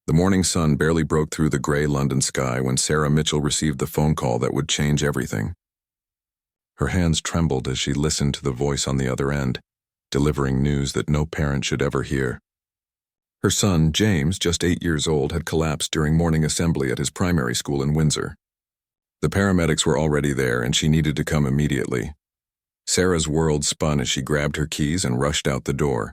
The morning sun barely broke through the gray London sky when Sarah Mitchell received the phone call that would change everything. Her hands trembled as she listened to the voice on the other end, delivering news that no parent should ever hear. Her son, James, just 8 years old, had collapsed during morning assembly at his primary school in Windsor. The paramedics were already there, and she needed to come immediately. Sarah's world spun as she grabbed her keys and rushed out the door.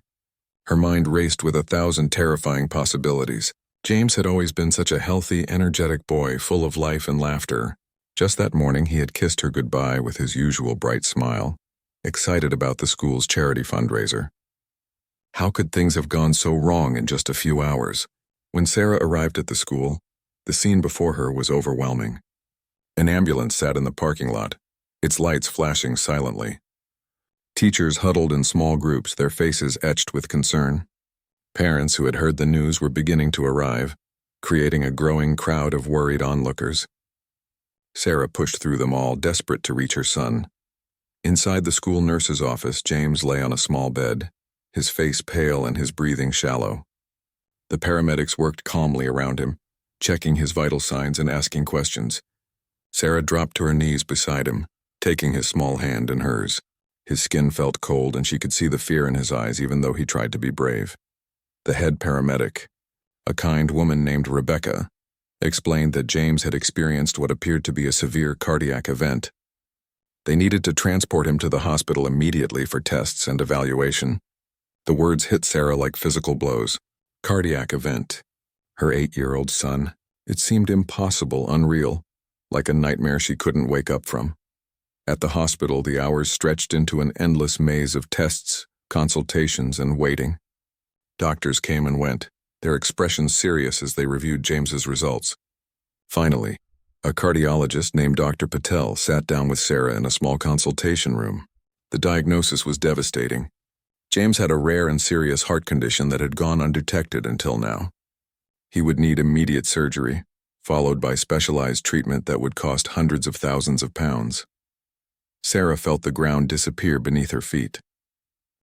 Her mind raced with 1,000 terrifying possibilities. James had always been such a healthy, energetic boy, full of life and laughter. Just that morning, he had kissed her goodbye with his usual bright smile, excited about the school's charity fundraiser. How could things have gone so wrong in just a few hours? When Sarah arrived at the school, the scene before her was overwhelming. An ambulance sat in the parking lot, its lights flashing silently. Teachers huddled in small groups, their faces etched with concern. Parents who had heard the news were beginning to arrive, creating a growing crowd of worried onlookers. Sarah pushed through them all, desperate to reach her son. Inside the school nurse's office, James lay on a small bed, his face pale and his breathing shallow. The paramedics worked calmly around him, checking his vital signs and asking questions. Sarah dropped to her knees beside him, taking his small hand in hers. His skin felt cold and she could see the fear in his eyes even though he tried to be brave. The head paramedic, a kind woman named Rebecca, explained that James had experienced what appeared to be a severe cardiac event. They needed to transport him to the hospital immediately for tests and evaluation. The words hit Sarah like physical blows. Cardiac event. Her 8-year-old son. It seemed impossible, unreal, like a nightmare she couldn't wake up from. At the hospital, the hours stretched into an endless maze of tests, consultations, and waiting. Doctors came and went, their expressions serious as they reviewed James's results. Finally, a cardiologist named Dr. Patel sat down with Sarah in a small consultation room. The diagnosis was devastating. James had a rare and serious heart condition that had gone undetected until now. He would need immediate surgery, followed by specialized treatment that would cost hundreds of thousands of pounds. Sarah felt the ground disappear beneath her feet.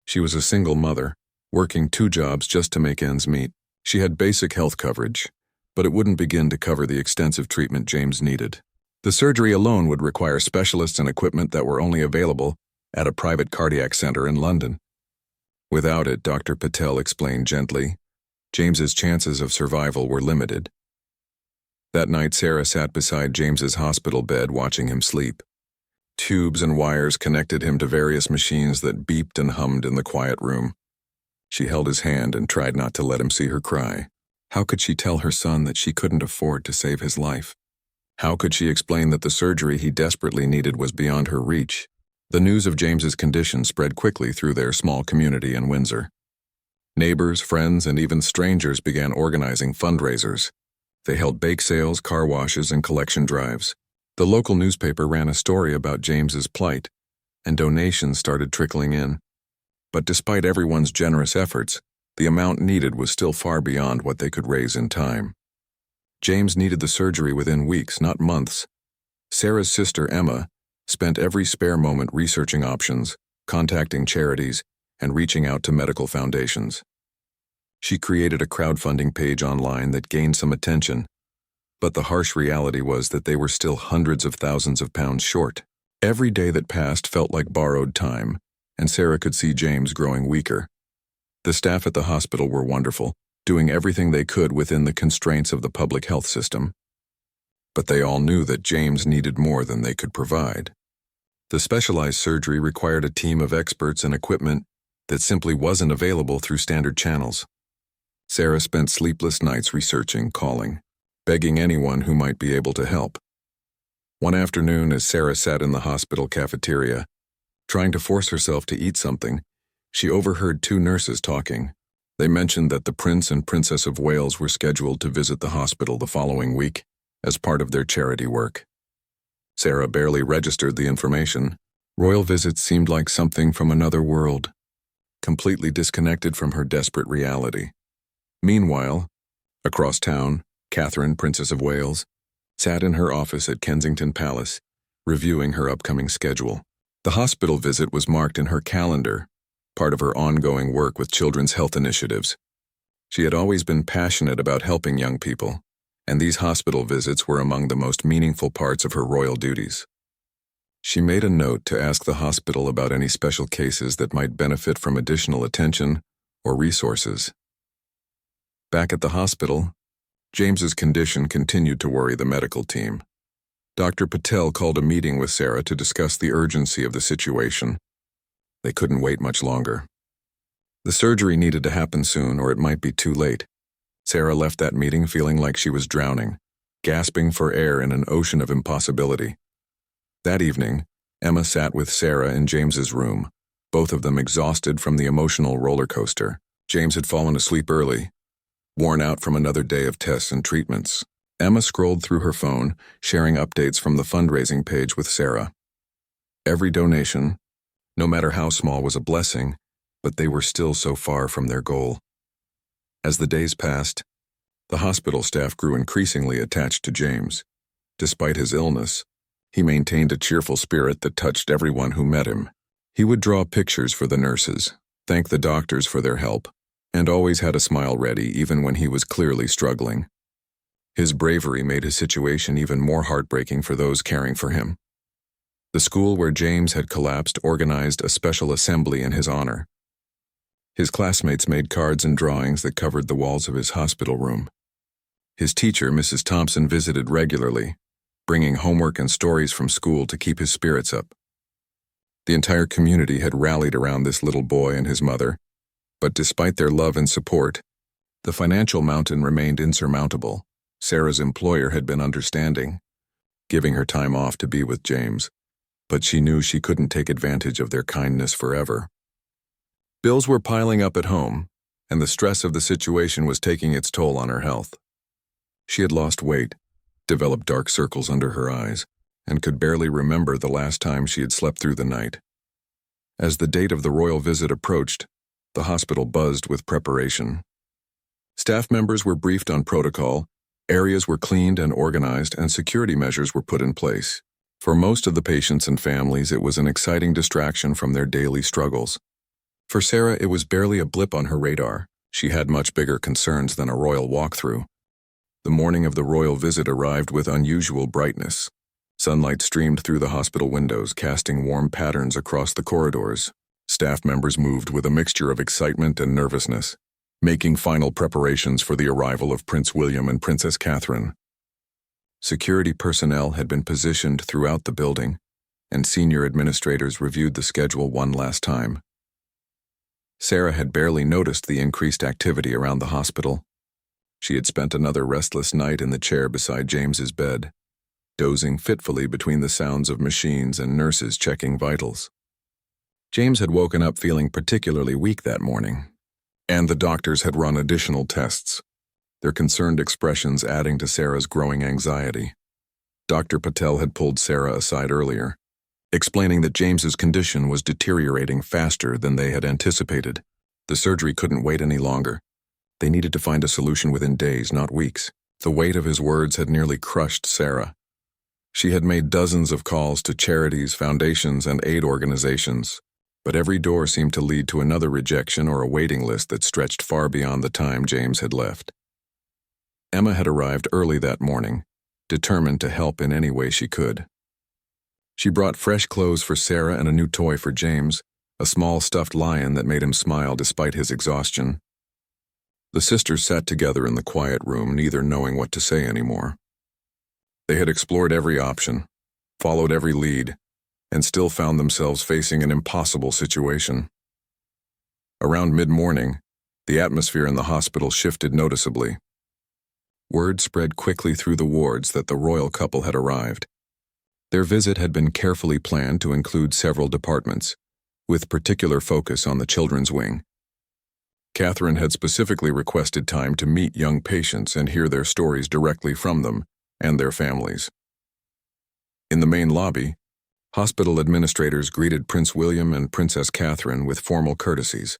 She was a single mother, working 2 jobs just to make ends meet. She had basic health coverage, but it wouldn't begin to cover the extensive treatment James needed. The surgery alone would require specialists and equipment that were only available at a private cardiac center in London. Without it, Dr. Patel explained gently, James's chances of survival were limited. That night, Sarah sat beside James's hospital bed watching him sleep. Tubes and wires connected him to various machines that beeped and hummed in the quiet room. She held his hand and tried not to let him see her cry. How could she tell her son that she couldn't afford to save his life? How could she explain that the surgery he desperately needed was beyond her reach? The news of James's condition spread quickly through their small community in Windsor. Neighbors, friends, and even strangers began organizing fundraisers. They held bake sales, car washes, and collection drives. The local newspaper ran a story about James's plight, and donations started trickling in. But despite everyone's generous efforts, the amount needed was still far beyond what they could raise in time. James needed the surgery within weeks, not months. Sarah's sister, Emma, spent every spare moment researching options, contacting charities, and reaching out to medical foundations. She created a crowdfunding page online that gained some attention, but the harsh reality was that they were still hundreds of thousands of pounds short. Every day that passed felt like borrowed time, and Sarah could see James growing weaker. The staff at the hospital were wonderful, doing everything they could within the constraints of the public health system. But they all knew that James needed more than they could provide. The specialized surgery required a team of experts and equipment that simply wasn't available through standard channels. Sarah spent sleepless nights researching, calling, begging anyone who might be able to help. One afternoon, as Sarah sat in the hospital cafeteria, trying to force herself to eat something, she overheard 2 nurses talking. They mentioned that the Prince and Princess of Wales were scheduled to visit the hospital the following week as part of their charity work. Sarah barely registered the information. Royal visits seemed like something from another world, completely disconnected from her desperate reality. Meanwhile, across town, Catherine, Princess of Wales, sat in her office at Kensington Palace, reviewing her upcoming schedule. The hospital visit was marked in her calendar, part of her ongoing work with children's health initiatives. She had always been passionate about helping young people, and these hospital visits were among the most meaningful parts of her royal duties. She made a note to ask the hospital about any special cases that might benefit from additional attention or resources. Back at the hospital, James's condition continued to worry the medical team. Dr. Patel called a meeting with Sarah to discuss the urgency of the situation. They couldn't wait much longer. The surgery needed to happen soon, or it might be too late. Sarah left that meeting feeling like she was drowning, gasping for air in an ocean of impossibility. That evening, Emma sat with Sarah in James's room, both of them exhausted from the emotional roller coaster. James had fallen asleep early, worn out from another day of tests and treatments. Emma scrolled through her phone, sharing updates from the fundraising page with Sarah. Every donation, no matter how small, was a blessing, but they were still so far from their goal. As the days passed, the hospital staff grew increasingly attached to James. Despite his illness, he maintained a cheerful spirit that touched everyone who met him. He would draw pictures for the nurses, thank the doctors for their help, and always had a smile ready even when he was clearly struggling. His bravery made his situation even more heartbreaking for those caring for him. The school where James had collapsed organized a special assembly in his honor. His classmates made cards and drawings that covered the walls of his hospital room. His teacher, Mrs. Thompson, visited regularly, bringing homework and stories from school to keep his spirits up. The entire community had rallied around this little boy and his mother, but despite their love and support, the financial mountain remained insurmountable. Sarah's employer had been understanding, giving her time off to be with James, but she knew she couldn't take advantage of their kindness forever. Bills were piling up at home, and the stress of the situation was taking its toll on her health. She had lost weight, developed dark circles under her eyes, and could barely remember the last time she had slept through the night. As the date of the royal visit approached, the hospital buzzed with preparation. Staff members were briefed on protocol, areas were cleaned and organized, and security measures were put in place. For most of the patients and families, it was an exciting distraction from their daily struggles. For Sarah, it was barely a blip on her radar. She had much bigger concerns than a royal walkthrough. The morning of the royal visit arrived with unusual brightness. Sunlight streamed through the hospital windows, casting warm patterns across the corridors. Staff members moved with a mixture of excitement and nervousness, making final preparations for the arrival of Prince William and Princess Catherine. Security personnel had been positioned throughout the building, and senior administrators reviewed the schedule one last time. Sarah had barely noticed the increased activity around the hospital. She had spent another restless night in the chair beside James's bed, dozing fitfully between the sounds of machines and nurses checking vitals. James had woken up feeling particularly weak that morning, and the doctors had run additional tests, their concerned expressions adding to Sarah's growing anxiety. Dr. Patel had pulled Sarah aside earlier, explaining that James's condition was deteriorating faster than they had anticipated. The surgery couldn't wait any longer. They needed to find a solution within days, not weeks. The weight of his words had nearly crushed Sarah. She had made dozens of calls to charities, foundations, and aid organizations, but every door seemed to lead to another rejection or a waiting list that stretched far beyond the time James had left. Emma had arrived early that morning, determined to help in any way she could. She brought fresh clothes for Sarah and a new toy for James, a small stuffed lion that made him smile despite his exhaustion. The sisters sat together in the quiet room, neither knowing what to say anymore. They had explored every option, followed every lead, and still found themselves facing an impossible situation. Around mid-morning, the atmosphere in the hospital shifted noticeably. Word spread quickly through the wards that the royal couple had arrived. Their visit had been carefully planned to include several departments, with particular focus on the children's wing. Catherine had specifically requested time to meet young patients and hear their stories directly from them and their families. In the main lobby, hospital administrators greeted Prince William and Princess Catherine with formal courtesies.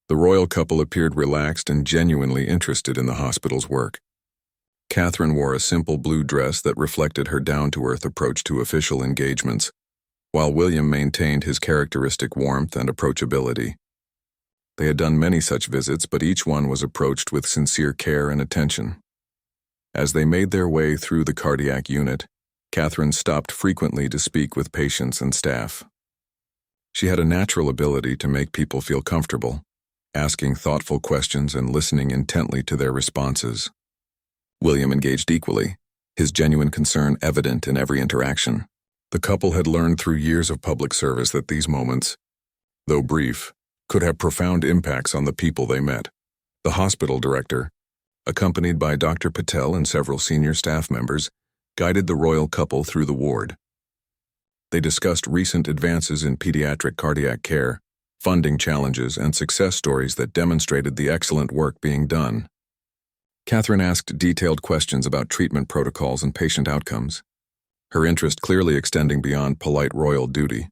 The royal couple appeared relaxed and genuinely interested in the hospital's work. Catherine wore a simple blue dress that reflected her down-to-earth approach to official engagements, while William maintained his characteristic warmth and approachability. They had done many such visits, but each one was approached with sincere care and attention. As they made their way through the cardiac unit, Catherine stopped frequently to speak with patients and staff. She had a natural ability to make people feel comfortable, asking thoughtful questions and listening intently to their responses. William engaged equally, his genuine concern evident in every interaction. The couple had learned through years of public service that these moments, though brief, could have profound impacts on the people they met. The hospital director, accompanied by Dr. Patel and several senior staff members, guided the royal couple through the ward. They discussed recent advances in pediatric cardiac care, funding challenges, and success stories that demonstrated the excellent work being done. Catherine asked detailed questions about treatment protocols and patient outcomes, her interest clearly extending beyond polite royal duty.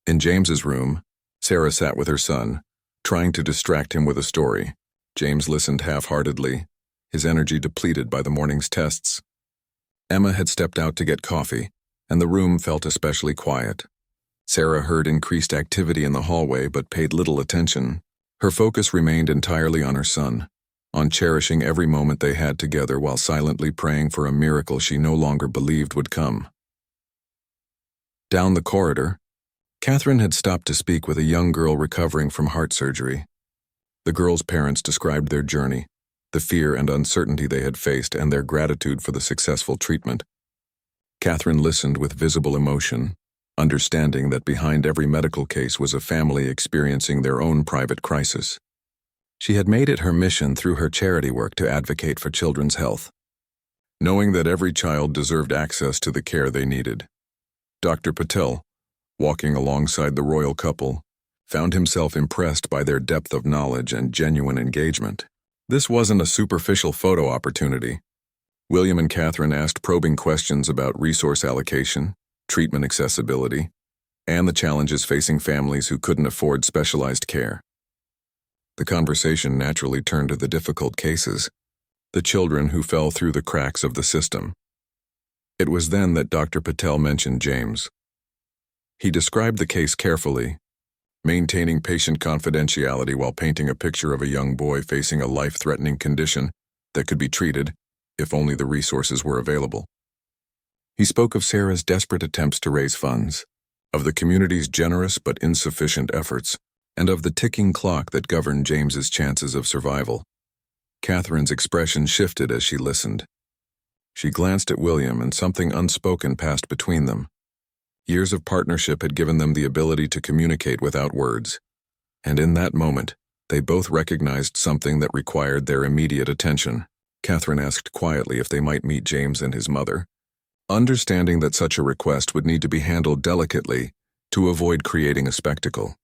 In James's room, Sarah sat with her son, trying to distract him with a story. James listened half-heartedly, his energy depleted by the morning's tests. Emma had stepped out to get coffee, and the room felt especially quiet. Sarah heard increased activity in the hallway but paid little attention. Her focus remained entirely on her son, on cherishing every moment they had together while silently praying for a miracle she no longer believed would come. Down the corridor, Catherine had stopped to speak with a young girl recovering from heart surgery. The girl's parents described their journey, the fear and uncertainty they had faced, and their gratitude for the successful treatment. Catherine listened with visible emotion, understanding that behind every medical case was a family experiencing their own private crisis. She had made it her mission through her charity work to advocate for children's health. Knowing that every child deserved access to the care they needed, Dr. Patel, walking alongside the royal couple, found himself impressed by their depth of knowledge and genuine engagement. This wasn't a superficial photo opportunity. William and Catherine asked probing questions about resource allocation, treatment accessibility, and the challenges facing families who couldn't afford specialized care. The conversation naturally turned to the difficult cases, the children who fell through the cracks of the system. It was then that Dr. Patel mentioned James. He described the case carefully, maintaining patient confidentiality while painting a picture of a young boy facing a life-threatening condition that could be treated if only the resources were available. He spoke of Sarah's desperate attempts to raise funds, of the community's generous but insufficient efforts, and of the ticking clock that governed James's chances of survival. Catherine's expression shifted as she listened. She glanced at William, and something unspoken passed between them. Years of partnership had given them the ability to communicate without words, and in that moment, they both recognized something that required their immediate attention. Catherine asked quietly if they might meet James and his mother, understanding that such a request would need to be handled delicately to avoid creating a spectacle.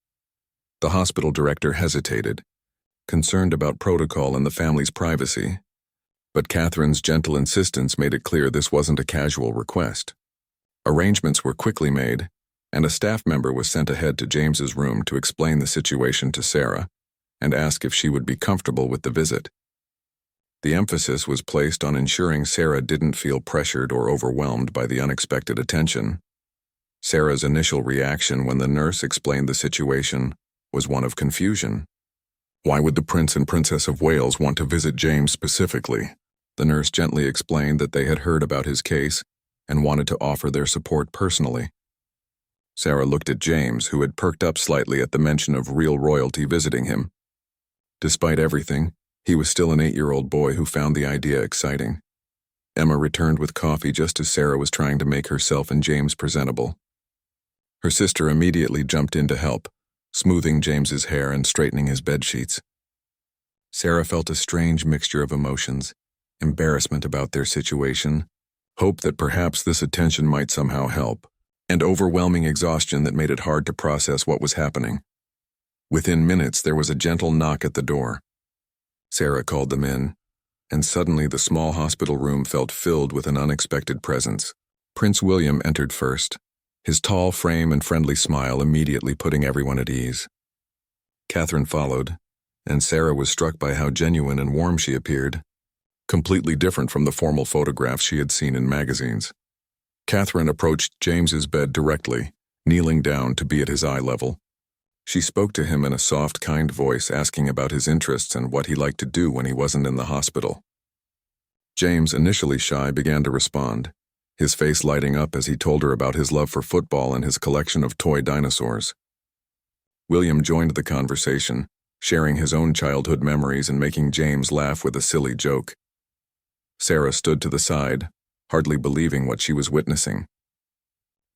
The hospital director hesitated, concerned about protocol and the family's privacy, but Catherine's gentle insistence made it clear this wasn't a casual request. Arrangements were quickly made, and a staff member was sent ahead to James's room to explain the situation to Sarah and ask if she would be comfortable with the visit. The emphasis was placed on ensuring Sarah didn't feel pressured or overwhelmed by the unexpected attention. Sarah's initial reaction when the nurse explained the situation was one of confusion. Why would the Prince and Princess of Wales want to visit James specifically? The nurse gently explained that they had heard about his case and wanted to offer their support personally. Sarah looked at James, who had perked up slightly at the mention of real royalty visiting him. Despite everything, he was still an 8-year-old boy who found the idea exciting. Emma returned with coffee just as Sarah was trying to make herself and James presentable. Her sister immediately jumped in to help, smoothing James's hair and straightening his bedsheets. Sarah felt a strange mixture of emotions, embarrassment about their situation, hope that perhaps this attention might somehow help, and overwhelming exhaustion that made it hard to process what was happening. Within minutes, there was a gentle knock at the door. Sarah called them in, and suddenly the small hospital room felt filled with an unexpected presence. Prince William entered first, his tall frame and friendly smile immediately putting everyone at ease. Catherine followed, and Sarah was struck by how genuine and warm she appeared, completely different from the formal photographs she had seen in magazines. Catherine approached James's bed directly, kneeling down to be at his eye level. She spoke to him in a soft, kind voice, asking about his interests and what he liked to do when he wasn't in the hospital. James, initially shy, began to respond, his face lighting up as he told her about his love for football and his collection of toy dinosaurs. William joined the conversation, sharing his own childhood memories and making James laugh with a silly joke. Sarah stood to the side, hardly believing what she was witnessing.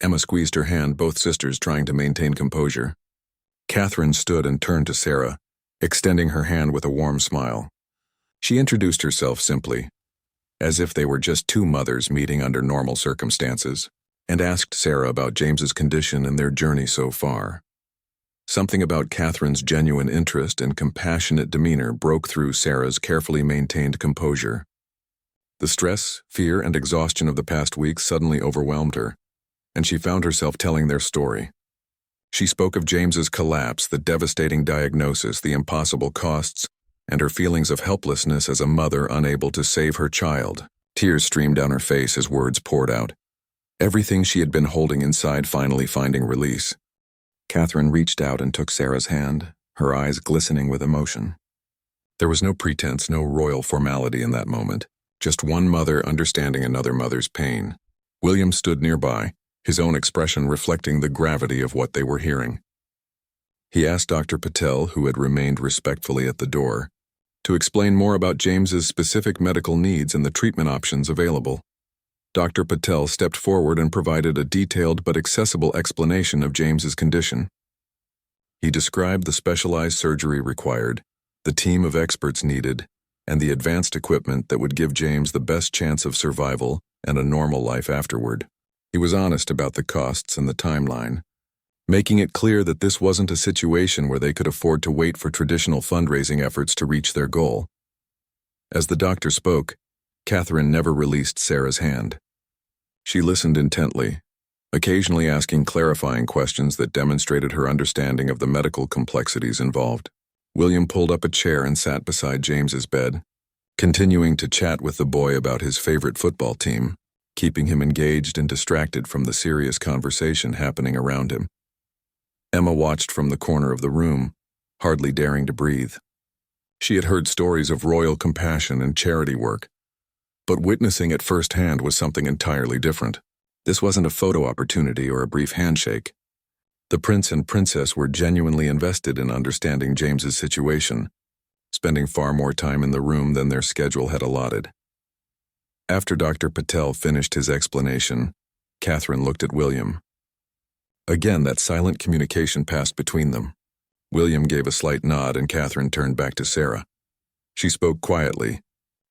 Emma squeezed her hand, both sisters trying to maintain composure. Catherine stood and turned to Sarah, extending her hand with a warm smile. She introduced herself simply, as if they were just two mothers meeting under normal circumstances, and asked Sarah about James's condition and their journey so far. Something about Catherine's genuine interest and compassionate demeanor broke through Sarah's carefully maintained composure. The stress, fear, and exhaustion of the past weeks suddenly overwhelmed her, and she found herself telling their story. She spoke of James's collapse, the devastating diagnosis, the impossible costs, and her feelings of helplessness as a mother unable to save her child. Tears streamed down her face as words poured out. Everything she had been holding inside finally finding release. Catherine reached out and took Sarah's hand, her eyes glistening with emotion. There was no pretense, no royal formality in that moment, just one mother understanding another mother's pain. William stood nearby, his own expression reflecting the gravity of what they were hearing. He asked Dr. Patel, who had remained respectfully at the door, to explain more about James's specific medical needs and the treatment options available. Dr. Patel stepped forward and provided a detailed but accessible explanation of James's condition. He described the specialized surgery required, the team of experts needed, and the advanced equipment that would give James the best chance of survival and a normal life afterward. He was honest about the costs and the timeline, making it clear that this wasn't a situation where they could afford to wait for traditional fundraising efforts to reach their goal. As the doctor spoke, Catherine never released Sarah's hand. She listened intently, occasionally asking clarifying questions that demonstrated her understanding of the medical complexities involved. William pulled up a chair and sat beside James's bed, continuing to chat with the boy about his favorite football team, keeping him engaged and distracted from the serious conversation happening around him. Emma watched from the corner of the room, hardly daring to breathe. She had heard stories of royal compassion and charity work, but witnessing it firsthand was something entirely different. This wasn't a photo opportunity or a brief handshake. The prince and princess were genuinely invested in understanding James's situation, spending far more time in the room than their schedule had allotted. After Dr. Patel finished his explanation, Catherine looked at William. Again, that silent communication passed between them. William gave a slight nod and Catherine turned back to Sarah. She spoke quietly,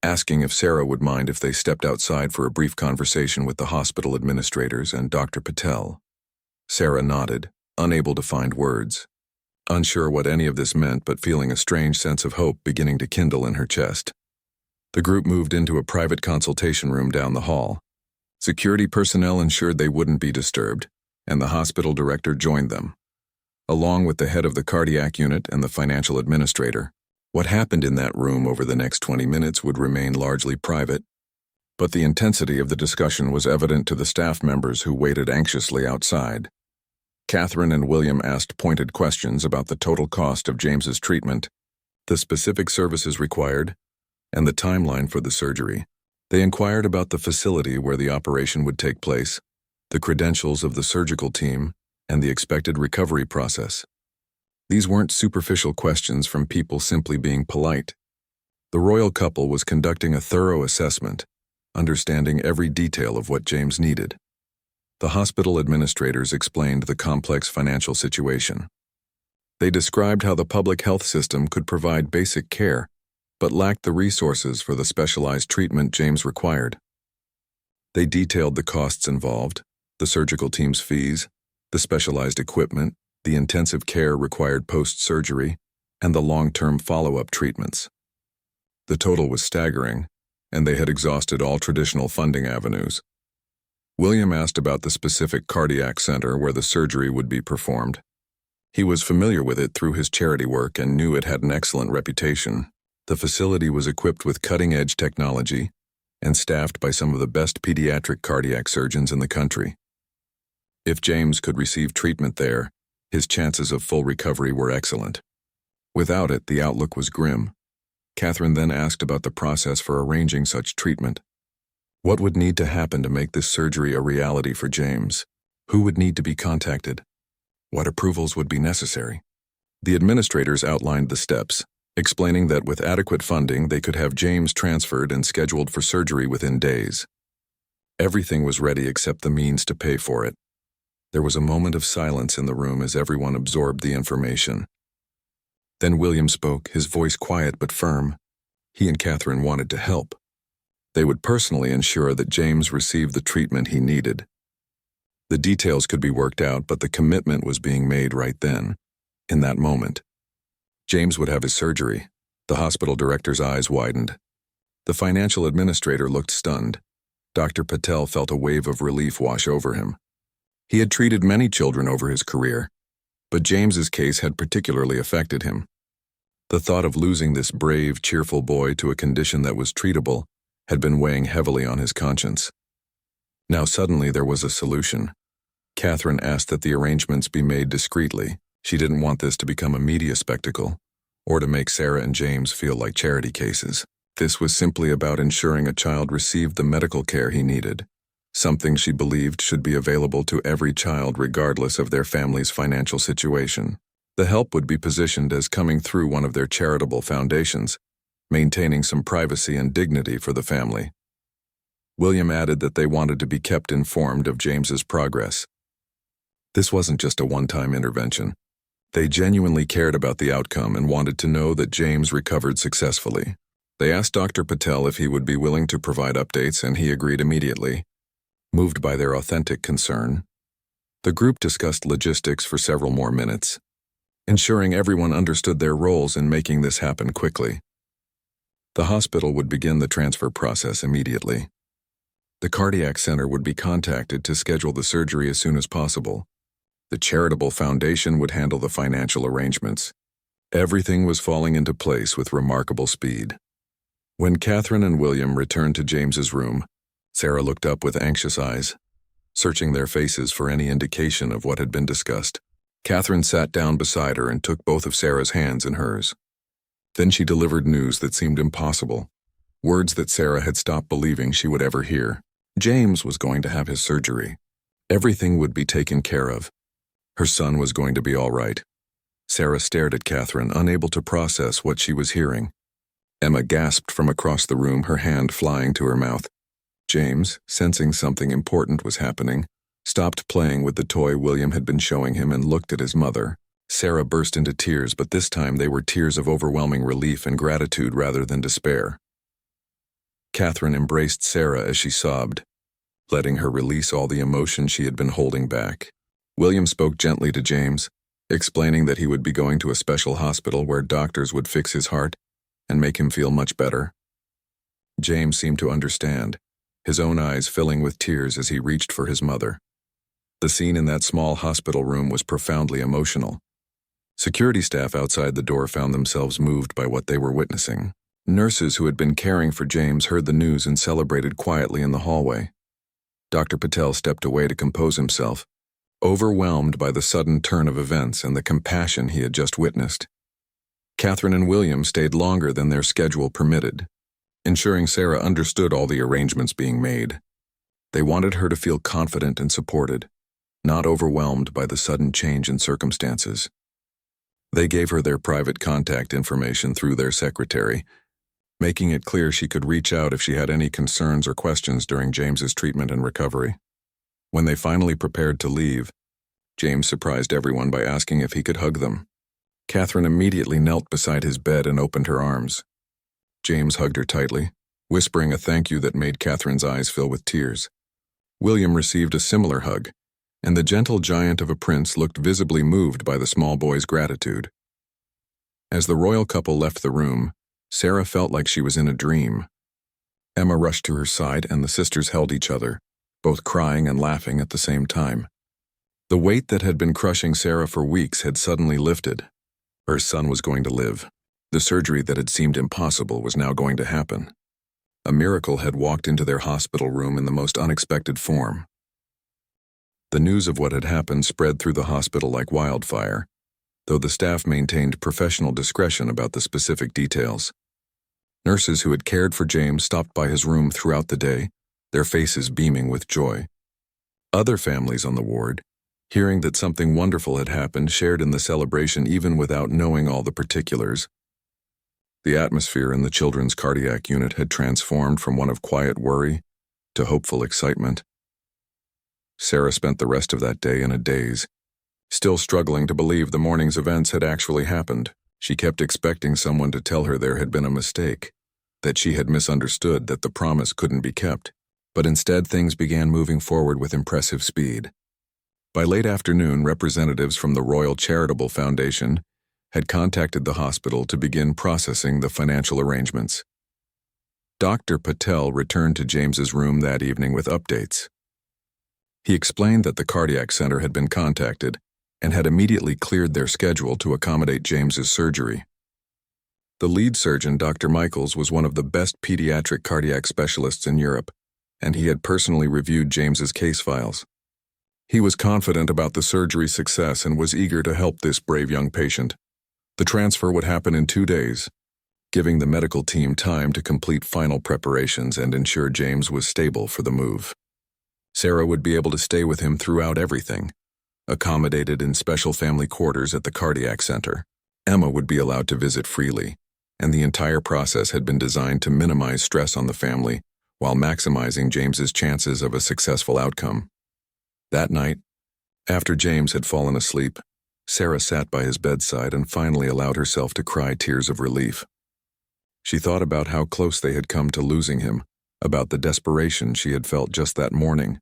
asking if Sarah would mind if they stepped outside for a brief conversation with the hospital administrators and Dr. Patel. Sarah nodded, unable to find words, unsure what any of this meant but feeling a strange sense of hope beginning to kindle in her chest. The group moved into a private consultation room down the hall. Security personnel ensured they wouldn't be disturbed, and the hospital director joined them, along with the head of the cardiac unit and the financial administrator. What happened in that room over the next 20 minutes would remain largely private, but the intensity of the discussion was evident to the staff members who waited anxiously outside. Catherine and William asked pointed questions about the total cost of James's treatment, the specific services required, and the timeline for the surgery. They inquired about the facility where the operation would take place, the credentials of the surgical team, and the expected recovery process. These weren't superficial questions from people simply being polite. The royal couple was conducting a thorough assessment, understanding every detail of what James needed. The hospital administrators explained the complex financial situation. They described how the public health system could provide basic care, but lacked the resources for the specialized treatment James required. They detailed the costs involved, the surgical team's fees, the specialized equipment, the intensive care required post-surgery, and the long-term follow-up treatments. The total was staggering, and they had exhausted all traditional funding avenues. William asked about the specific cardiac center where the surgery would be performed. He was familiar with it through his charity work and knew it had an excellent reputation. The facility was equipped with cutting-edge technology and staffed by some of the best pediatric cardiac surgeons in the country. If James could receive treatment there, His chances of full recovery were excellent. Without it, the outlook was grim. Catherine then asked about the process for arranging such treatment. What would need to happen to make this surgery a reality for James? Who would need to be contacted? What approvals would be necessary? The administrators outlined the steps, explaining that with adequate funding they could have James transferred and scheduled for surgery within days. Everything was ready except the means to pay for it. There was a moment of silence in the room as everyone absorbed the information. Then William spoke, his voice quiet but firm. He and Catherine wanted to help. They would personally ensure that James received the treatment he needed. The details could be worked out, but the commitment was being made right then, in that moment. James would have his surgery. The hospital director's eyes widened. The financial administrator looked stunned. Dr. Patel felt a wave of relief wash over him. He had treated many children over his career, but James's case had particularly affected him. The thought of losing this brave, cheerful boy to a condition that was treatable had been weighing heavily on his conscience. Now suddenly there was a solution. Catherine asked that the arrangements be made discreetly. She didn't want this to become a media spectacle, or to make Sarah and James feel like charity cases. This was simply about ensuring a child received the medical care he needed, something she believed should be available to every child regardless of their family's financial situation. The help would be positioned as coming through one of their charitable foundations, maintaining some privacy and dignity for the family. William added that they wanted to be kept informed of James's progress. This wasn't just a one-time intervention. They genuinely cared about the outcome and wanted to know that James recovered successfully. They asked Dr. Patel if he would be willing to provide updates, and he agreed immediately. Moved by their authentic concern, the group discussed logistics for several more minutes, ensuring everyone understood their roles in making this happen quickly. The hospital would begin the transfer process immediately. The cardiac center would be contacted to schedule the surgery as soon as possible. The charitable foundation would handle the financial arrangements. Everything was falling into place with remarkable speed. When Catherine and William returned to James's room, Sarah looked up with anxious eyes, searching their faces for any indication of what had been discussed. Catherine sat down beside her and took both of Sarah's hands in hers. Then she delivered news that seemed impossible, words that Sarah had stopped believing she would ever hear. James was going to have his surgery. Everything would be taken care of. Her son was going to be all right. Sarah stared at Catherine, unable to process what she was hearing. Emma gasped from across the room, her hand flying to her mouth. James, sensing something important was happening, stopped playing with the toy William had been showing him and looked at his mother. Sarah burst into tears, but this time they were tears of overwhelming relief and gratitude rather than despair. Catherine embraced Sarah as she sobbed, letting her release all the emotion she had been holding back. William spoke gently to James, explaining that he would be going to a special hospital where doctors would fix his heart and make him feel much better. James seemed to understand, his own eyes filling with tears as he reached for his mother. The scene in that small hospital room was profoundly emotional. Security staff outside the door found themselves moved by what they were witnessing. Nurses who had been caring for James heard the news and celebrated quietly in the hallway. Dr. Patel stepped away to compose himself, overwhelmed by the sudden turn of events and the compassion he had just witnessed. Catherine and William stayed longer than their schedule permitted, ensuring Sarah understood all the arrangements being made. They wanted her to feel confident and supported, not overwhelmed by the sudden change in circumstances. They gave her their private contact information through their secretary, making it clear she could reach out if she had any concerns or questions during James's treatment and recovery. When they finally prepared to leave, James surprised everyone by asking if he could hug them. Catherine immediately knelt beside his bed and opened her arms. James hugged her tightly, whispering a thank you that made Catherine's eyes fill with tears. William received a similar hug, and the gentle giant of a prince looked visibly moved by the small boy's gratitude. As the royal couple left the room, Sarah felt like she was in a dream. Emma rushed to her side and the sisters held each other, both crying and laughing at the same time. The weight that had been crushing Sarah for weeks had suddenly lifted. Her son was going to live. The surgery that had seemed impossible was now going to happen. A miracle had walked into their hospital room in the most unexpected form. The news of what had happened spread through the hospital like wildfire, though the staff maintained professional discretion about the specific details. Nurses who had cared for James stopped by his room throughout the day, their faces beaming with joy. Other families on the ward, hearing that something wonderful had happened, shared in the celebration even without knowing all the particulars. The atmosphere in the children's cardiac unit had transformed from one of quiet worry to hopeful excitement. Sarah spent the rest of that day in a daze, still struggling to believe the morning's events had actually happened. She kept expecting someone to tell her there had been a mistake, that she had misunderstood, that the promise couldn't be kept. But instead, things began moving forward with impressive speed. By late afternoon, representatives from the Royal Charitable Foundation had contacted the hospital to begin processing the financial arrangements. Dr. Patel returned to James's room that evening with updates. He explained that the cardiac center had been contacted and had immediately cleared their schedule to accommodate James's surgery. The lead surgeon, Dr. Michaels, was one of the best pediatric cardiac specialists in Europe, and he had personally reviewed James's case files. He was confident about the surgery's success and was eager to help this brave young patient. The transfer would happen in 2 days, giving the medical team time to complete final preparations and ensure James was stable for the move. Sarah would be able to stay with him throughout everything, accommodated in special family quarters at the cardiac center. Emma would be allowed to visit freely, and the entire process had been designed to minimize stress on the family while maximizing James's chances of a successful outcome. That night, after James had fallen asleep, Sarah sat by his bedside and finally allowed herself to cry tears of relief. She thought about how close they had come to losing him, about the desperation she had felt just that morning.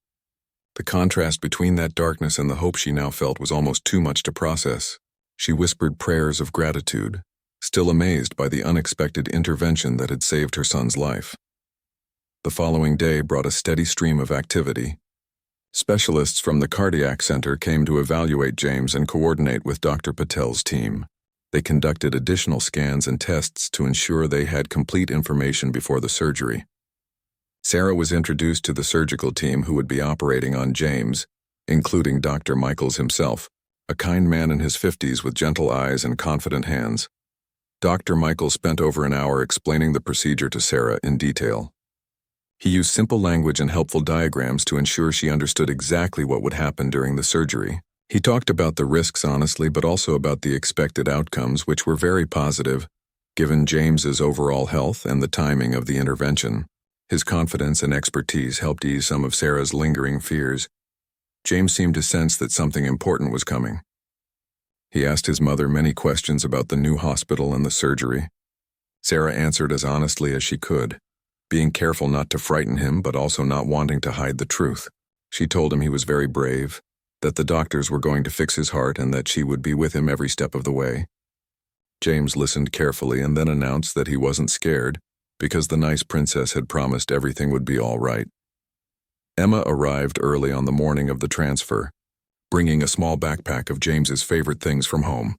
The contrast between that darkness and the hope she now felt was almost too much to process. She whispered prayers of gratitude, still amazed by the unexpected intervention that had saved her son's life. The following day brought a steady stream of activity. Specialists from the cardiac center came to evaluate James and coordinate with Dr. Patel's team. They conducted additional scans and tests to ensure they had complete information before the surgery. Sarah was introduced to the surgical team who would be operating on James, including Dr. Michaels himself, a kind man in his 50s with gentle eyes and confident hands. Dr. Michaels spent over an hour explaining the procedure to Sarah in detail. He used simple language and helpful diagrams to ensure she understood exactly what would happen during the surgery. He talked about the risks honestly, but also about the expected outcomes, which were very positive, given James's overall health and the timing of the intervention. His confidence and expertise helped ease some of Sarah's lingering fears. James seemed to sense that something important was coming. He asked his mother many questions about the new hospital and the surgery. Sarah answered as honestly as she could, being careful not to frighten him but also not wanting to hide the truth. She told him he was very brave, that the doctors were going to fix his heart and that she would be with him every step of the way. James listened carefully and then announced that he wasn't scared because the nice princess had promised everything would be all right. Emma arrived early on the morning of the transfer, bringing a small backpack of James's favorite things from home: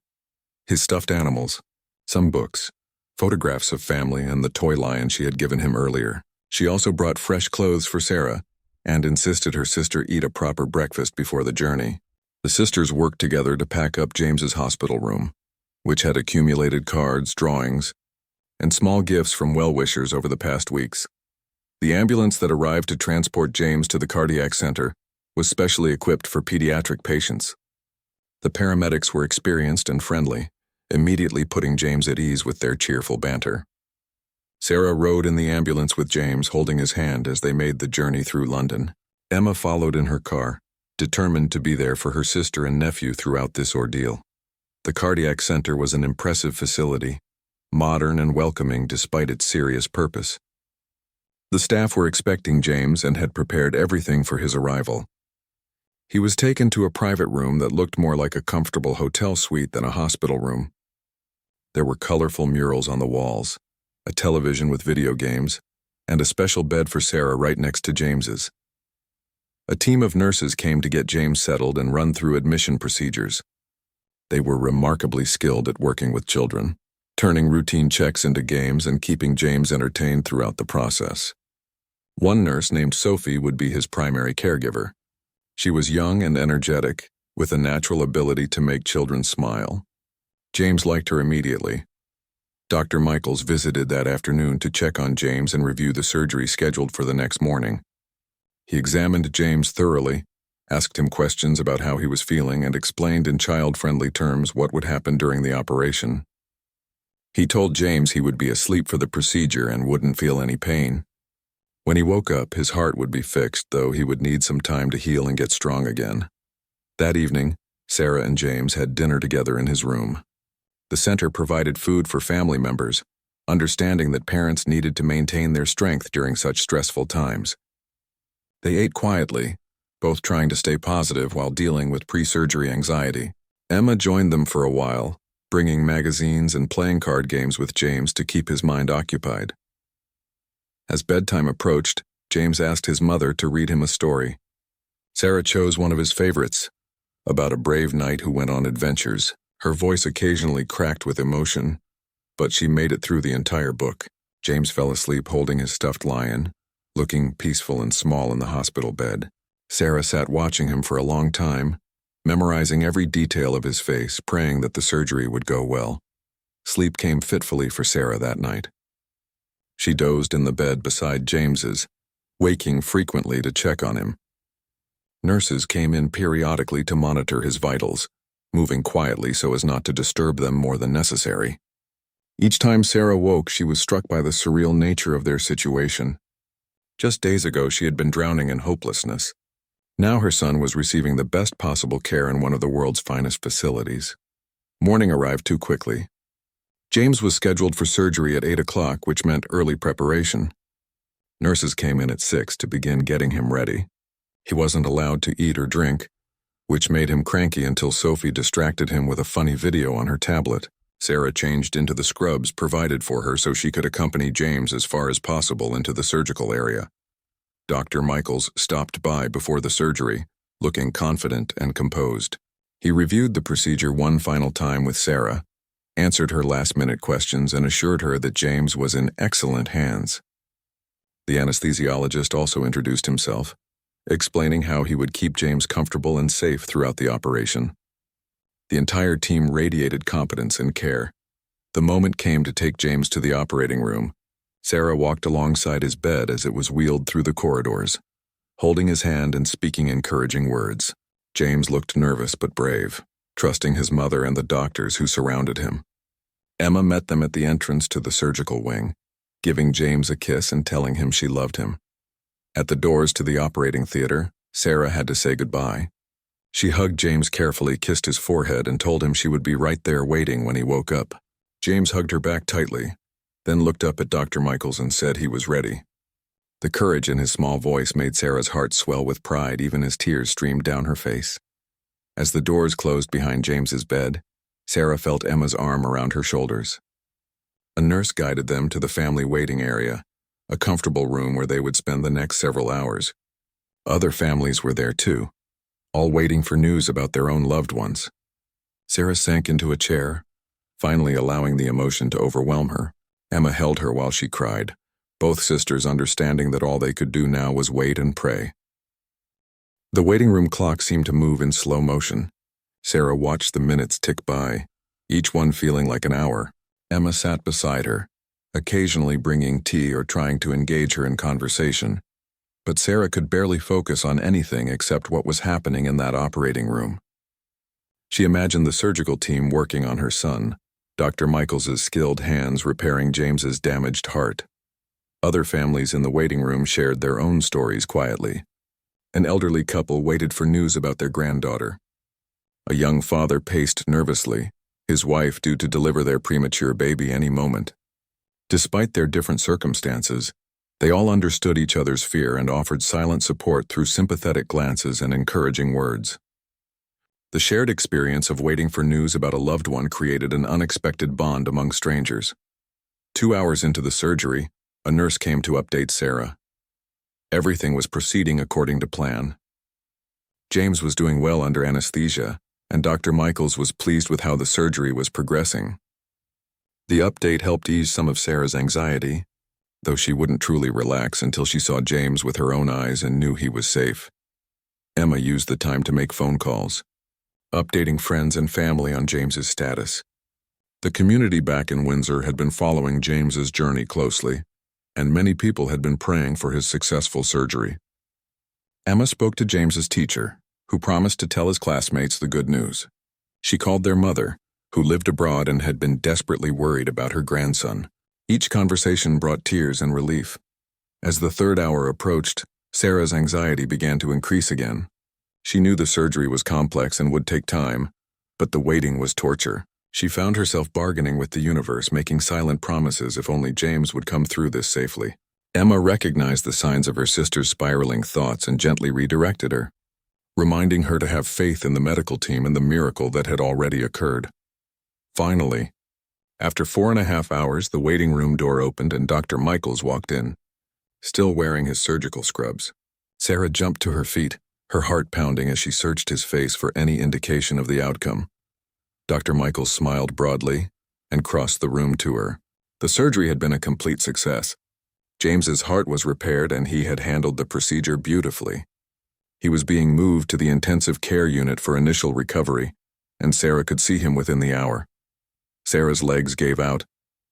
his stuffed animals, some books, photographs of family, and the toy lion she had given him earlier. She also brought fresh clothes for Sarah and insisted her sister eat a proper breakfast before the journey. The sisters worked together to pack up James's hospital room, which had accumulated cards, drawings, and small gifts from well-wishers over the past weeks. The ambulance that arrived to transport James to the cardiac center was specially equipped for pediatric patients. The paramedics were experienced and friendly, immediately putting James at ease with their cheerful banter. Sarah rode in the ambulance with James, holding his hand as they made the journey through London. Emma followed in her car, determined to be there for her sister and nephew throughout this ordeal. The cardiac center was an impressive facility, modern and welcoming despite its serious purpose. The staff were expecting James and had prepared everything for his arrival. He was taken to a private room that looked more like a comfortable hotel suite than a hospital room. There were colorful murals on the walls, a television with video games, and a special bed for Sarah right next to James's. A team of nurses came to get James settled and run through admission procedures. They were remarkably skilled at working with children, turning routine checks into games and keeping James entertained throughout the process. One nurse named Sophie would be his primary caregiver. She was young and energetic, with a natural ability to make children smile. James liked her immediately. Dr. Michaels visited that afternoon to check on James and review the surgery scheduled for the next morning. He examined James thoroughly, asked him questions about how he was feeling, and explained in child-friendly terms what would happen during the operation. He told James he would be asleep for the procedure and wouldn't feel any pain. When he woke up, his heart would be fixed, though he would need some time to heal and get strong again. That evening, Sarah and James had dinner together in his room. The center provided food for family members, understanding that parents needed to maintain their strength during such stressful times. They ate quietly, both trying to stay positive while dealing with pre-surgery anxiety. Emma joined them for a while, bringing magazines and playing card games with James to keep his mind occupied. As bedtime approached, James asked his mother to read him a story. Sarah chose one of his favorites, about a brave knight who went on adventures. Her voice occasionally cracked with emotion, but she made it through the entire book. James fell asleep holding his stuffed lion, looking peaceful and small in the hospital bed. Sarah sat watching him for a long time, memorizing every detail of his face, praying that the surgery would go well. Sleep came fitfully for Sarah that night. She dozed in the bed beside James's, waking frequently to check on him. Nurses came in periodically to monitor his vitals, moving quietly so as not to disturb them more than necessary. Each time Sarah woke, she was struck by the surreal nature of their situation. Just days ago, she had been drowning in hopelessness. Now her son was receiving the best possible care in one of the world's finest facilities. Morning arrived too quickly. James was scheduled for surgery at 8 o'clock, which meant early preparation. Nurses came in at 6 to begin getting him ready. He wasn't allowed to eat or drink, which made him cranky until Sophie distracted him with a funny video on her tablet. Sarah changed into the scrubs provided for her so she could accompany James as far as possible into the surgical area. Dr. Michaels stopped by before the surgery, looking confident and composed. He reviewed the procedure one final time with Sarah, answered her last-minute questions, and assured her that James was in excellent hands. The anesthesiologist also introduced himself, explaining how he would keep James comfortable and safe throughout the operation. The entire team radiated competence and care. The moment came to take James to the operating room. Sarah walked alongside his bed as it was wheeled through the corridors, holding his hand and speaking encouraging words. James looked nervous but brave, trusting his mother and the doctors who surrounded him. Emma met them at the entrance to the surgical wing, giving James a kiss and telling him she loved him. At the doors to the operating theater, Sarah had to say goodbye. She hugged James carefully, kissed his forehead, and told him she would be right there waiting when he woke up. James hugged her back tightly, then looked up at Dr. Michaels and said he was ready. The courage in his small voice made Sarah's heart swell with pride, even as tears streamed down her face. As the doors closed behind James's bed, Sarah felt Emma's arm around her shoulders. A nurse guided them to the family waiting area, a comfortable room where they would spend the next several hours. Other families were there too, all waiting for news about their own loved ones. Sarah sank into a chair, finally allowing the emotion to overwhelm her. Emma held her while she cried, both sisters understanding that all they could do now was wait and pray. The waiting room clock seemed to move in slow motion. Sarah watched the minutes tick by, each one feeling like an hour. Emma sat beside her, occasionally bringing tea or trying to engage her in conversation. But Sarah could barely focus on anything except what was happening in that operating room. She imagined the surgical team working on her son, Dr. Michaels' skilled hands repairing James's damaged heart. Other families in the waiting room shared their own stories quietly. An elderly couple waited for news about their granddaughter. A young father paced nervously, his wife due to deliver their premature baby any moment. Despite their different circumstances, they all understood each other's fear and offered silent support through sympathetic glances and encouraging words. The shared experience of waiting for news about a loved one created an unexpected bond among strangers. 2 hours into the surgery, a nurse came to update Sarah. Everything was proceeding according to plan. James was doing well under anesthesia, and Dr. Michaels was pleased with how the surgery was progressing. The update helped ease some of Sarah's anxiety, though she wouldn't truly relax until she saw James with her own eyes and knew he was safe. Emma used the time to make phone calls, updating friends and family on James's status. The community back in Windsor had been following James's journey closely, and many people had been praying for his successful surgery. Emma spoke to James's teacher, who promised to tell his classmates the good news. She called their mother, who lived abroad and had been desperately worried about her grandson. Each conversation brought tears and relief. As the third hour approached, Sarah's anxiety began to increase again. She knew the surgery was complex and would take time, but the waiting was torture. She found herself bargaining with the universe, making silent promises if only James would come through this safely. Emma recognized the signs of her sister's spiraling thoughts and gently redirected her, reminding her to have faith in the medical team and the miracle that had already occurred. Finally, after 4.5 hours, the waiting room door opened and Dr. Michaels walked in, still wearing his surgical scrubs. Sarah jumped to her feet, her heart pounding as she searched his face for any indication of the outcome. Dr. Michaels smiled broadly and crossed the room to her. The surgery had been a complete success. James's heart was repaired and he had handled the procedure beautifully. He was being moved to the intensive care unit for initial recovery, and Sarah could see him within the hour. Sarah's legs gave out,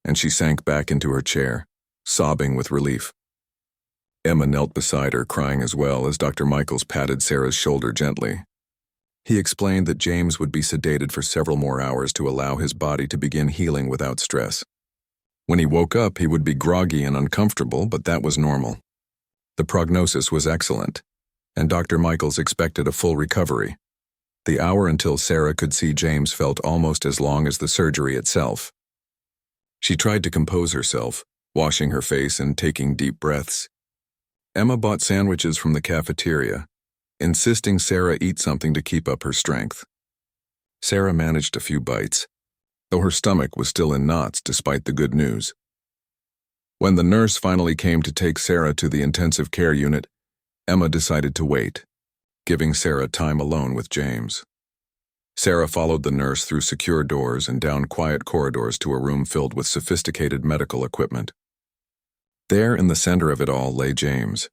and she sank back into her chair, sobbing with relief. Emma knelt beside her, crying as well as Dr. Michaels patted Sarah's shoulder gently. He explained that James would be sedated for several more hours to allow his body to begin healing without stress. When he woke up, he would be groggy and uncomfortable, but that was normal. The prognosis was excellent, and Dr. Michaels expected a full recovery. The hour until Sarah could see James felt almost as long as the surgery itself. She tried to compose herself, washing her face and taking deep breaths. Emma bought sandwiches from the cafeteria, insisting Sarah eat something to keep up her strength. Sarah managed a few bites, though her stomach was still in knots despite the good news. When the nurse finally came to take Sarah to the intensive care unit, Emma decided to wait, giving Sarah time alone with James. Sarah followed the nurse through secure doors and down quiet corridors to a room filled with sophisticated medical equipment. There in the center of it all lay James.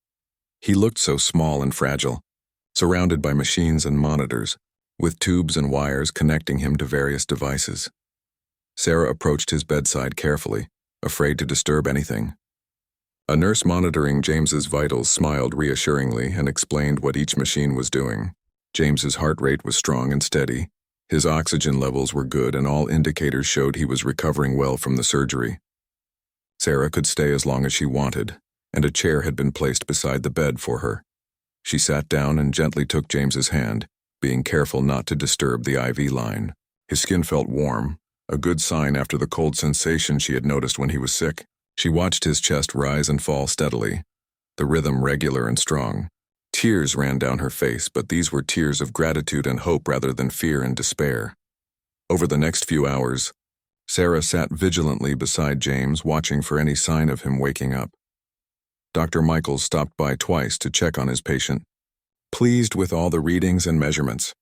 He looked so small and fragile, surrounded by machines and monitors, with tubes and wires connecting him to various devices. Sarah approached his bedside carefully, afraid to disturb anything. A nurse monitoring James's vitals smiled reassuringly and explained what each machine was doing. James's heart rate was strong and steady, his oxygen levels were good, and all indicators showed he was recovering well from the surgery. Sarah could stay as long as she wanted, and a chair had been placed beside the bed for her. She sat down and gently took James's hand, being careful not to disturb the IV line. His skin felt warm, a good sign after the cold sensation she had noticed when he was sick. She watched his chest rise and fall steadily, the rhythm regular and strong. Tears ran down her face, but these were tears of gratitude and hope rather than fear and despair. Over the next few hours, Sarah sat vigilantly beside James, watching for any sign of him waking up. Dr. Michaels stopped by twice to check on his patient, pleased with all the readings and measurements.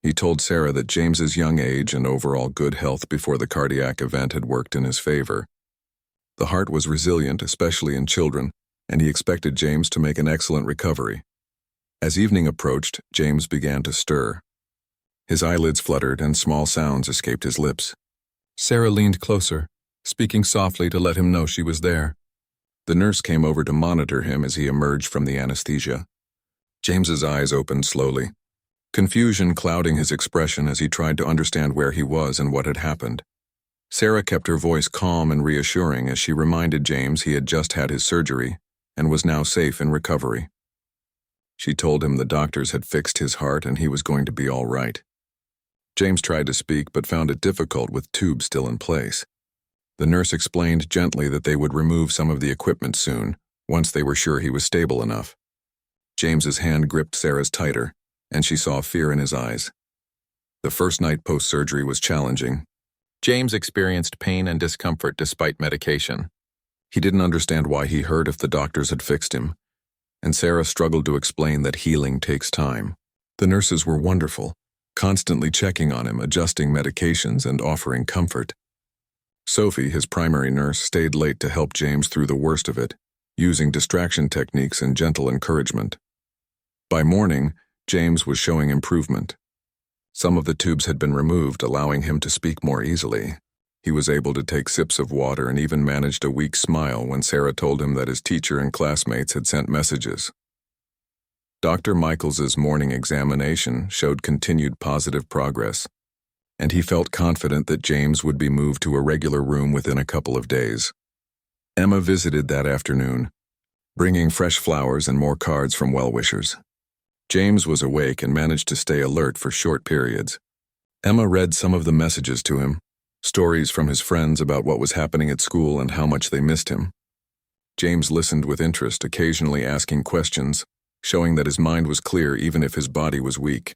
He told Sarah that James's young age and overall good health before the cardiac event had worked in his favor. The heart was resilient, especially in children, and he expected James to make an excellent recovery. As evening approached, James began to stir. His eyelids fluttered and small sounds escaped his lips. Sarah leaned closer, speaking softly to let him know she was there. The nurse came over to monitor him as he emerged from the anesthesia. James's eyes opened slowly, confusion clouding his expression as he tried to understand where he was and what had happened. Sarah kept her voice calm and reassuring as she reminded James he had just had his surgery and was now safe in recovery. She told him the doctors had fixed his heart and he was going to be all right. James tried to speak but found it difficult with tubes still in place. The nurse explained gently that they would remove some of the equipment soon, once they were sure he was stable enough. James's hand gripped Sarah's tighter, and she saw fear in his eyes. The first night post-surgery was challenging. James experienced pain and discomfort despite medication. He didn't understand why he hurt if the doctors had fixed him, and Sarah struggled to explain that healing takes time. The nurses were wonderful, constantly checking on him, adjusting medications, and offering comfort. Sophie, his primary nurse, stayed late to help James through the worst of it, using distraction techniques and gentle encouragement. By morning, James was showing improvement. Some of the tubes had been removed, allowing him to speak more easily. He was able to take sips of water and even managed a weak smile when Sarah told him that his teacher and classmates had sent messages. Dr. Michaels's morning examination showed continued positive progress, and he felt confident that James would be moved to a regular room within a couple of days. Emma visited that afternoon, bringing fresh flowers and more cards from well-wishers. James was awake and managed to stay alert for short periods. Emma read some of the messages to him, stories from his friends about what was happening at school and how much they missed him. James listened with interest, occasionally asking questions, showing that his mind was clear even if his body was weak.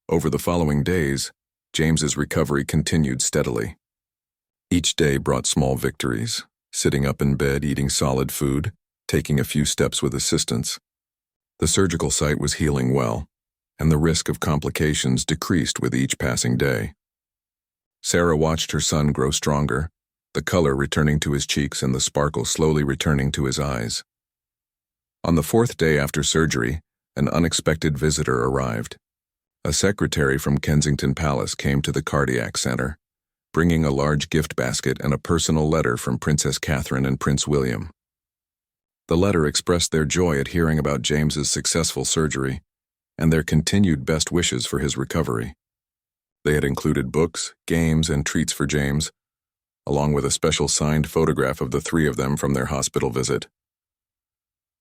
Over the following days, James's recovery continued steadily. Each day brought small victories, sitting up in bed, eating solid food, taking a few steps with assistance. The surgical site was healing well, and the risk of complications decreased with each passing day. Sarah watched her son grow stronger, the color returning to his cheeks and the sparkle slowly returning to his eyes. On the 4th day after surgery, an unexpected visitor arrived. A secretary from Kensington Palace came to the cardiac center, bringing a large gift basket and a personal letter from Princess Catherine and Prince William. The letter expressed their joy at hearing about James's successful surgery and their continued best wishes for his recovery. They had included books, games, and treats for James, along with a special signed photograph of the three of them from their hospital visit.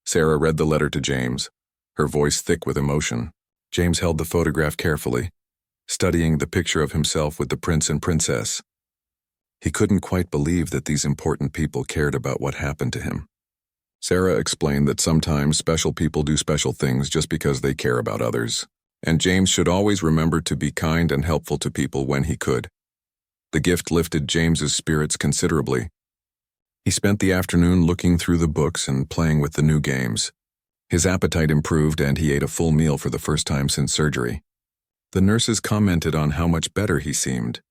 Sarah read the letter to James, her voice thick with emotion. James held the photograph carefully, studying the picture of himself with the prince and princess. He couldn't quite believe that these important people cared about what happened to him. Sarah explained that sometimes special people do special things just because they care about others, and James should always remember to be kind and helpful to people when he could. The gift lifted James's spirits considerably. He spent the afternoon looking through the books and playing with the new games. His appetite improved and he ate a full meal for the first time since surgery. The nurses commented on how much better he seemed,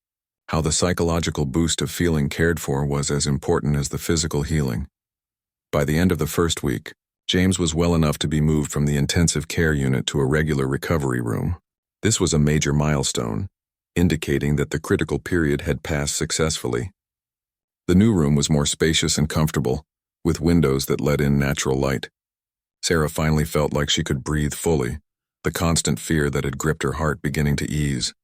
how the psychological boost of feeling cared for was as important as the physical healing. By the end of the first week, James was well enough to be moved from the intensive care unit to a regular recovery room. This was a major milestone, indicating that the critical period had passed successfully. The new room was more spacious and comfortable, with windows that let in natural light. Sarah finally felt like she could breathe fully, the constant fear that had gripped her heart beginning to ease.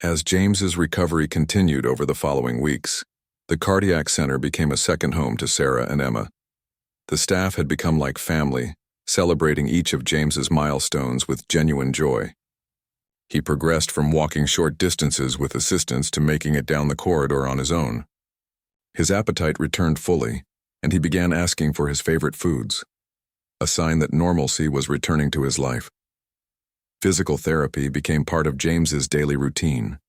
As James's recovery continued over the following weeks, the cardiac center became a second home to Sarah and Emma. The staff had become like family, celebrating each of James's milestones with genuine joy. He progressed from walking short distances with assistance to making it down the corridor on his own. His appetite returned fully, and he began asking for his favorite foods, a sign that normalcy was returning to his life. Physical therapy became part of James's daily routine.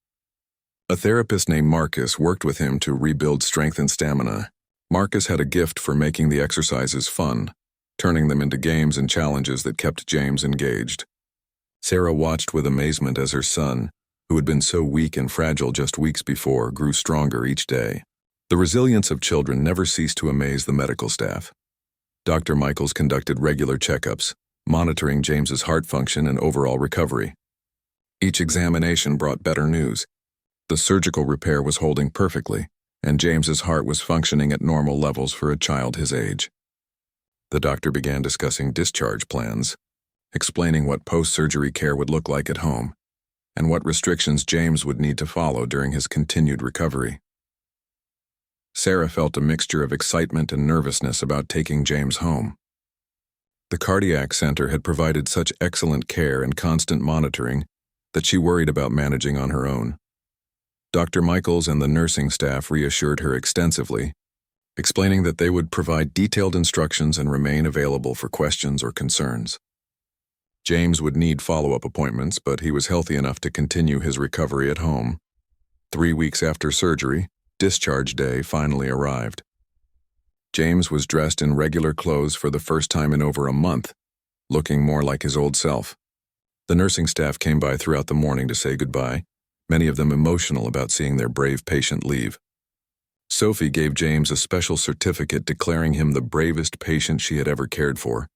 A therapist named Marcus worked with him to rebuild strength and stamina. Marcus had a gift for making the exercises fun, turning them into games and challenges that kept James engaged. Sarah watched with amazement as her son, who had been so weak and fragile just weeks before, grew stronger each day. The resilience of children never ceased to amaze the medical staff. Dr. Michaels conducted regular checkups, monitoring James's heart function and overall recovery. Each examination brought better news. The surgical repair was holding perfectly, and James's heart was functioning at normal levels for a child his age. The doctor began discussing discharge plans, explaining what post-surgery care would look like at home, and what restrictions James would need to follow during his continued recovery. Sarah felt a mixture of excitement and nervousness about taking James home. The cardiac center had provided such excellent care and constant monitoring that she worried about managing on her own. Dr. Michaels and the nursing staff reassured her extensively, explaining that they would provide detailed instructions and remain available for questions or concerns. James would need follow-up appointments, but he was healthy enough to continue his recovery at home. 3 weeks after surgery, discharge day finally arrived. James was dressed in regular clothes for the first time in over a month, looking more like his old self. The nursing staff came by throughout the morning to say goodbye, many of them emotional about seeing their brave patient leave. Sophie gave James a special certificate declaring him the bravest patient she had ever cared for,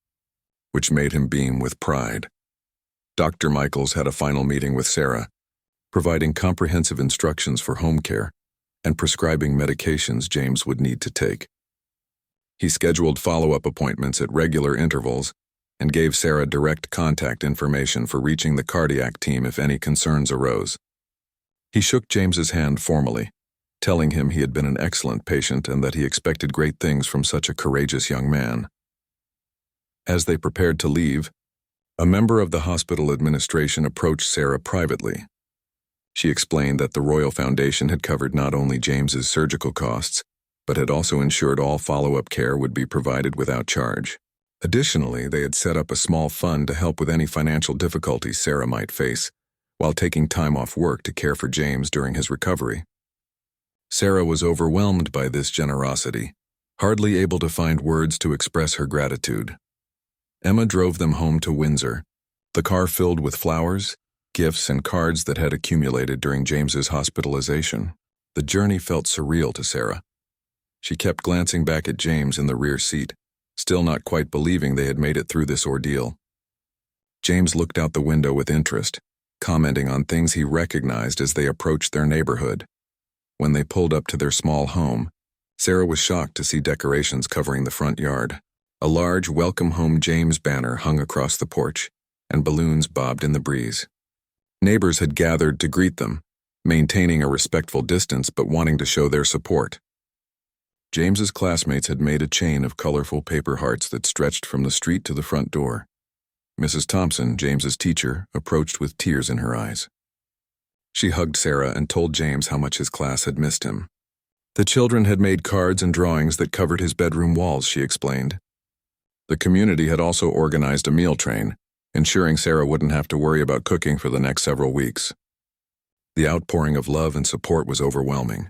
which made him beam with pride. Dr. Michaels had a final meeting with Sarah, providing comprehensive instructions for home care and prescribing medications James would need to take. He scheduled follow-up appointments at regular intervals and gave Sarah direct contact information for reaching the cardiac team if any concerns arose. He shook James's hand formally, telling him he had been an excellent patient and that he expected great things from such a courageous young man. As they prepared to leave, a member of the hospital administration approached Sarah privately. She explained that the Royal Foundation had covered not only James's surgical costs, but had also ensured all follow-up care would be provided without charge. Additionally, they had set up a small fund to help with any financial difficulties Sarah might face, while taking time off work to care for James during his recovery. Sarah was overwhelmed by this generosity, hardly able to find words to express her gratitude. Emma drove them home to Windsor, the car filled with flowers, gifts, and cards that had accumulated during James's hospitalization. The journey felt surreal to Sarah. She kept glancing back at James in the rear seat, still not quite believing they had made it through this ordeal. James looked out the window with interest, commenting on things he recognized as they approached their neighborhood. When they pulled up to their small home, Sarah was shocked to see decorations covering the front yard. A large Welcome Home James banner hung across the porch, and balloons bobbed in the breeze. Neighbors had gathered to greet them, maintaining a respectful distance but wanting to show their support. James's classmates had made a chain of colorful paper hearts that stretched from the street to the front door. Mrs. Thompson, James's teacher, approached with tears in her eyes. She hugged Sarah and told James how much his class had missed him. The children had made cards and drawings that covered his bedroom walls, she explained. The community had also organized a meal train, ensuring Sarah wouldn't have to worry about cooking for the next several weeks. The outpouring of love and support was overwhelming.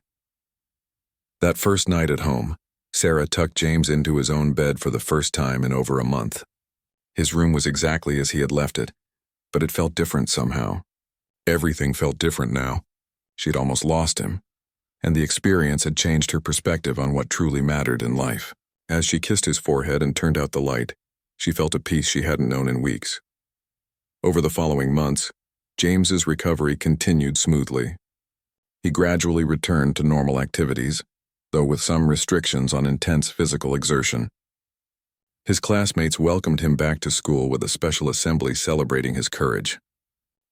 That first night at home, Sarah tucked James into his own bed for the first time in over a month. His room was exactly as he had left it, but it felt different somehow. Everything felt different now. She'd almost lost him, and the experience had changed her perspective on what truly mattered in life. As she kissed his forehead and turned out the light, she felt a peace she hadn't known in weeks. Over the following months, James's recovery continued smoothly. He gradually returned to normal activities, though with some restrictions on intense physical exertion. His classmates welcomed him back to school with a special assembly celebrating his courage.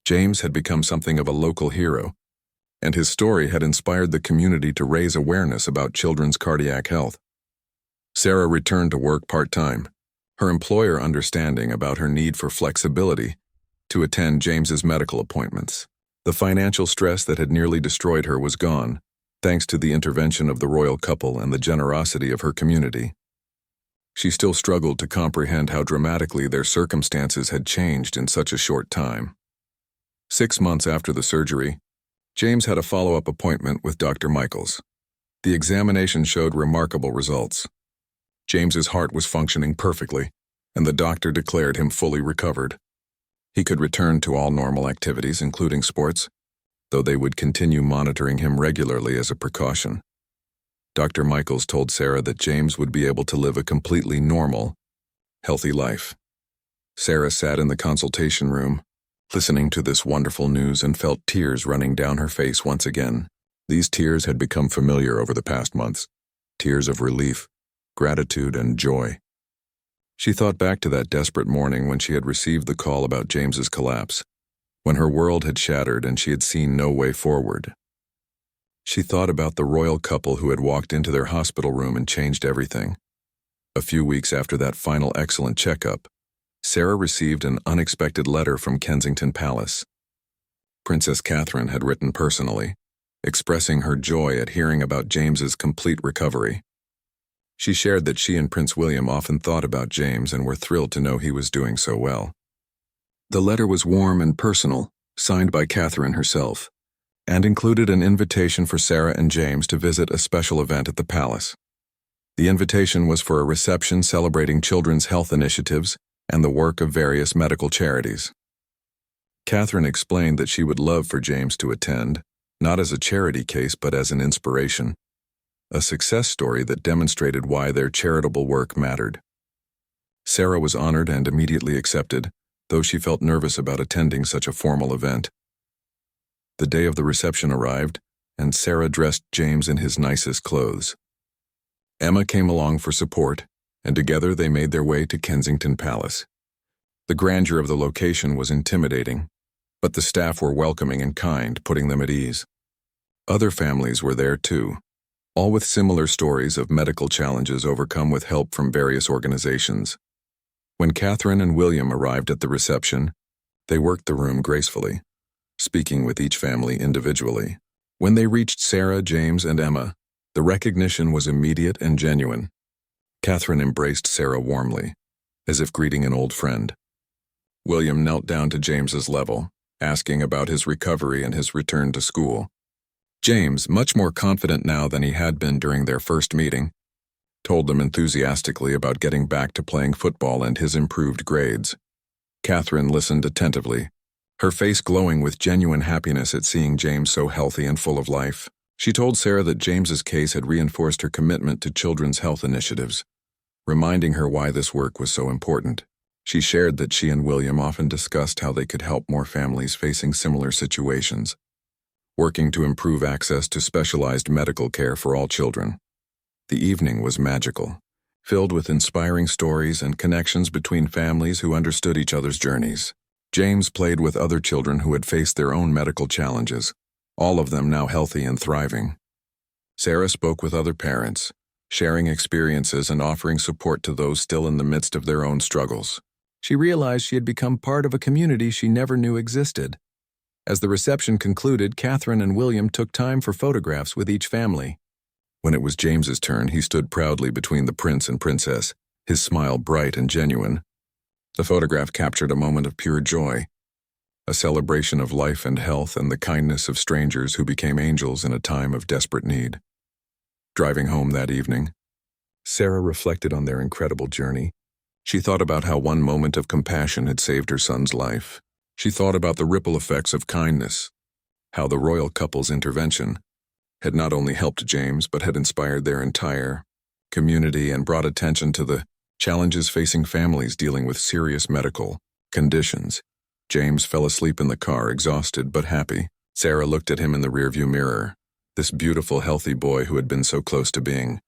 James had become something of a local hero, and his story had inspired the community to raise awareness about children's cardiac health. Sarah returned to work part-time, her employer understanding about her need for flexibility to attend James's medical appointments. The financial stress that had nearly destroyed her was gone, thanks to the intervention of the royal couple and the generosity of her community. She still struggled to comprehend how dramatically their circumstances had changed in such a short time. 6 months after the surgery, James had a follow-up appointment with Dr. Michaels. The examination showed remarkable results. James's heart was functioning perfectly, and the doctor declared him fully recovered. He could return to all normal activities, including sports, though they would continue monitoring him regularly as a precaution. Dr. Michaels told Sarah that James would be able to live a completely normal, healthy life. Sarah sat in the consultation room, listening to this wonderful news, and felt tears running down her face once again. These tears had become familiar over the past months, tears of relief, gratitude, and joy. She thought back to that desperate morning when she had received the call about James's collapse, when her world had shattered and she had seen no way forward. She thought about the royal couple who had walked into their hospital room and changed everything. A few weeks after that final excellent checkup, Sarah received an unexpected letter from Kensington Palace. Princess Catherine had written personally, expressing her joy at hearing about James's complete recovery. She shared that she and Prince William often thought about James and were thrilled to know he was doing so well. The letter was warm and personal, signed by Catherine herself, and included an invitation for Sarah and James to visit a special event at the palace. The invitation was for a reception celebrating children's health initiatives and the work of various medical charities. Catherine explained that she would love for James to attend, not as a charity case but as an inspiration, a success story that demonstrated why their charitable work mattered. Sarah was honored and immediately accepted, though she felt nervous about attending such a formal event. The day of the reception arrived, and Sarah dressed James in his nicest clothes. Emma came along for support, and together they made their way to Kensington Palace. The grandeur of the location was intimidating, but the staff were welcoming and kind, putting them at ease. Other families were there too, all with similar stories of medical challenges overcome with help from various organizations. When Catherine and William arrived at the reception, they worked the room gracefully, speaking with each family individually. When they reached Sarah, James, and Emma, the recognition was immediate and genuine. Catherine embraced Sarah warmly, as if greeting an old friend. William knelt down to James's level, asking about his recovery and his return to school. James, much more confident now than he had been during their first meeting, told them enthusiastically about getting back to playing football and his improved grades. Catherine listened attentively, her face glowing with genuine happiness at seeing James so healthy and full of life. She told Sarah that James's case had reinforced her commitment to children's health initiatives, reminding her why this work was so important. She shared that she and William often discussed how they could help more families facing similar situations, working to improve access to specialized medical care for all children. The evening was magical, filled with inspiring stories and connections between families who understood each other's journeys. James played with other children who had faced their own medical challenges, all of them now healthy and thriving. Sarah spoke with other parents, sharing experiences and offering support to those still in the midst of their own struggles. She realized she had become part of a community she never knew existed. As the reception concluded, Catherine and William took time for photographs with each family. When it was James's turn, he stood proudly between the prince and princess, his smile bright and genuine. The photograph captured a moment of pure joy, a celebration of life and health and the kindness of strangers who became angels in a time of desperate need. Driving home that evening, Sarah reflected on their incredible journey. She thought about how one moment of compassion had saved her son's life. She thought about the ripple effects of kindness, how the royal couple's intervention had not only helped James but had inspired their entire community and brought attention to the challenges facing families dealing with serious medical conditions. James fell asleep in the car, exhausted but happy. Sarah looked at him in the rearview mirror, this beautiful, healthy boy who had been so close to being